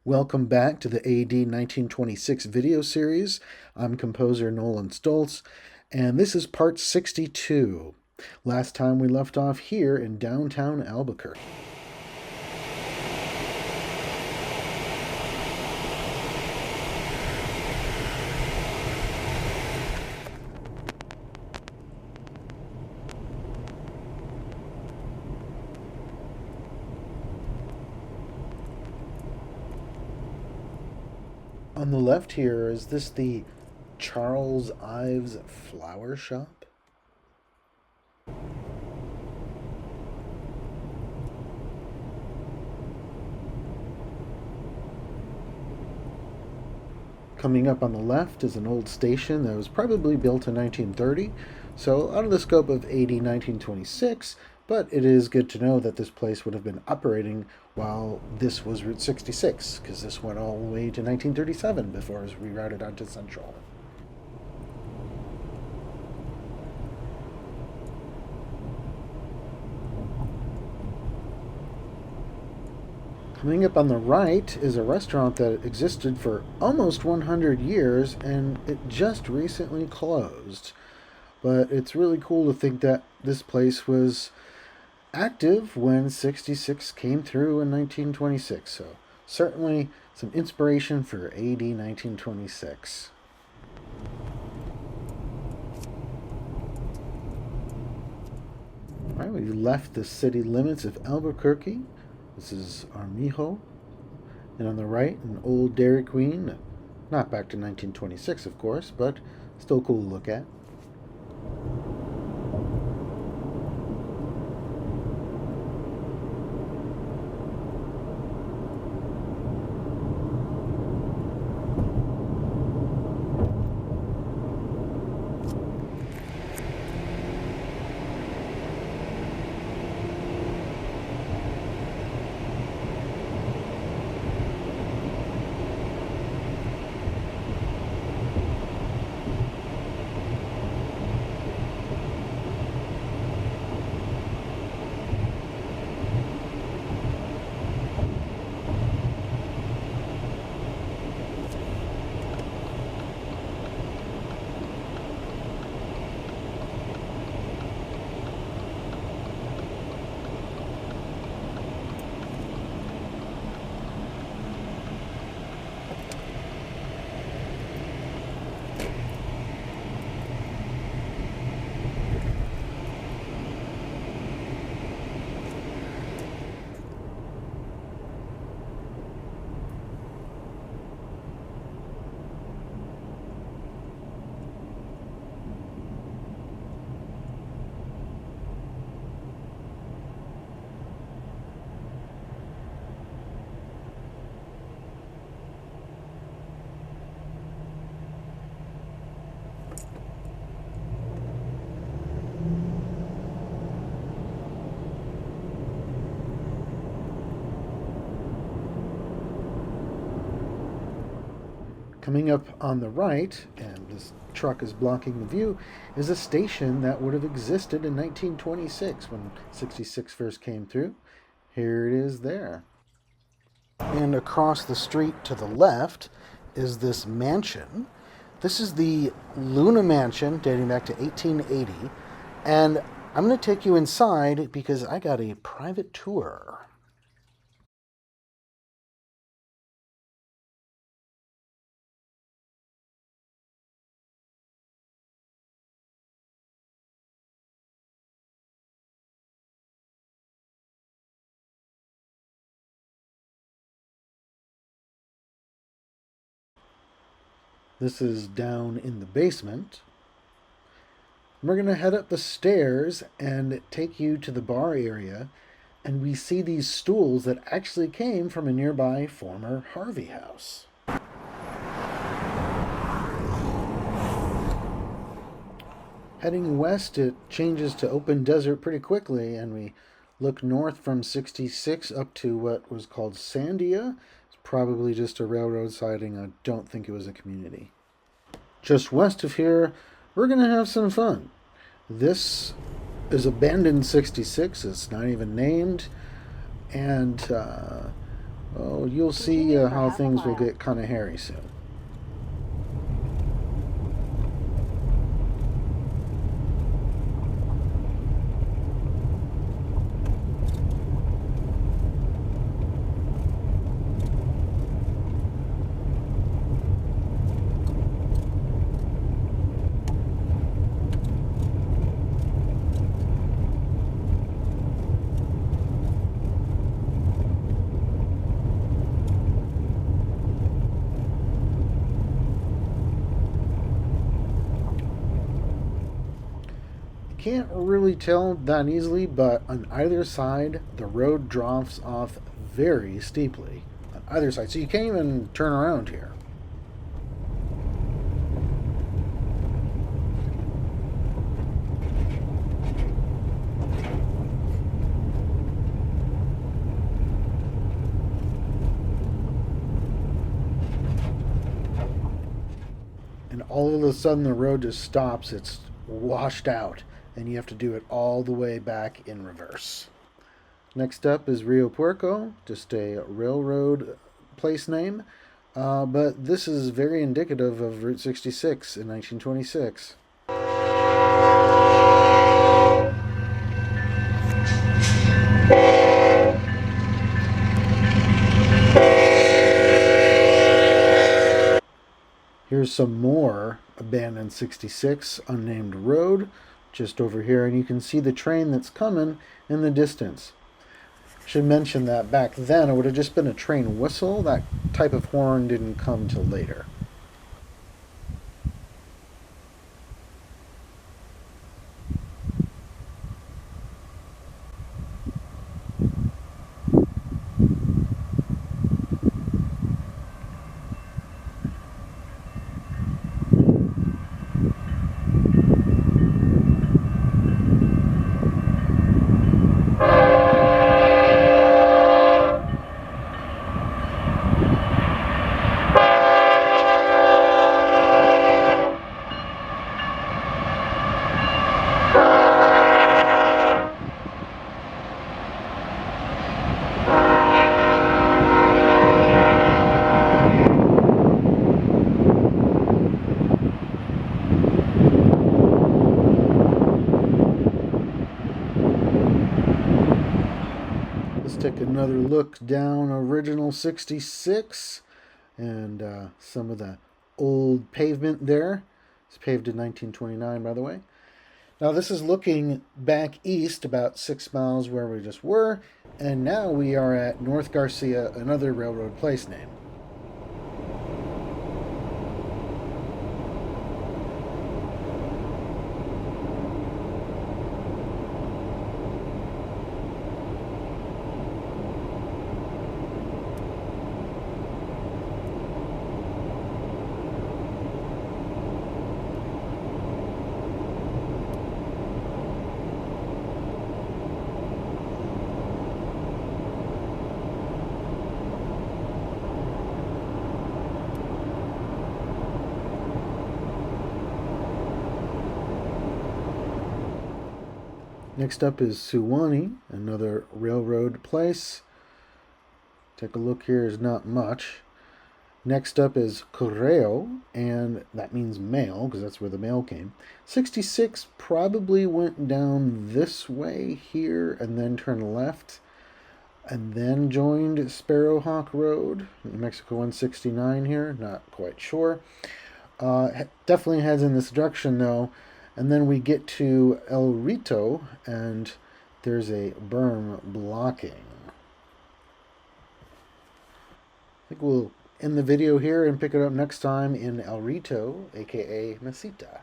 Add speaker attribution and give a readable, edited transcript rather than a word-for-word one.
Speaker 1: Welcome back to the AD 1926 video series. I'm composer Nolan Stoltz, and this is part 62. Last time we left off here in downtown Albuquerque. On the left here, is this the Charles Ives Flower Shop? Coming up on the left is an old station that was probably built in 1930, so out of the scope of AD 1926, but it is good to know that this place would have been operating while this was Route 66, because this went all the way to 1937 before it was rerouted onto Central. Coming up on the right is a restaurant that existed for almost 100 years, and it just recently closed. But it's really cool to think that this place was active when 66 came through in 1926. So certainly some inspiration for AD 1926. All right, we left the city limits of Albuquerque. This is Armijo. And on the right, an old Dairy Queen. Not back to 1926, of course, but still cool to look at. Coming up on the right, and this truck is blocking the view, is a station that would have existed in 1926 when 66 first came through. Here it is there. And across the street to the left is this mansion. This is the Luna Mansion dating back to 1880. And I'm going to take you inside because I got a private tour. This is down in the basement. We're going to head up the stairs and take you to the bar area, and we see these stools that actually came from a nearby former Harvey house. Heading west, it changes to open desert pretty quickly, and we look north from 66 up to what was called Sandia. Probably just a railroad siding. I don't think it was a community. Just west of here, we're going to have some fun. This is abandoned 66. It's not even named. And, Oh, you'll see how things will get kind of hairy soon. Can't really tell that easily, but on either side the road drops off very steeply on either side, so you can't even turn around here. And all of a sudden the road just stops. It's washed out, and you have to do it all the way back in reverse. Next up is Rio Puerco, just a railroad place name, but this is very indicative of Route 66 in 1926. Here's some more abandoned 66 unnamed road just over here, and you can see the train that's coming in the distance. I should mention that back then it would have just been a train whistle. That type of horn didn't come till later. Take another look down original 66 and some of the old pavement there. It's paved in 1929, by the way. Now this is looking back east about 6 miles where we just were, and now we are at North Garcia, another railroad place name. Next up is Suwannee, another railroad place. Take a look here, is not much. Next up is Correo, and that means mail, because that's where the mail came. 66 probably went down this way here, and then turned left, and then joined Sparrowhawk Road. New Mexico 169 here, not quite sure. Definitely heads in this direction, though. And then we get to El Rito, and there's a berm blocking. I think we'll end the video here and pick it up next time in El Rito, aka Mesita.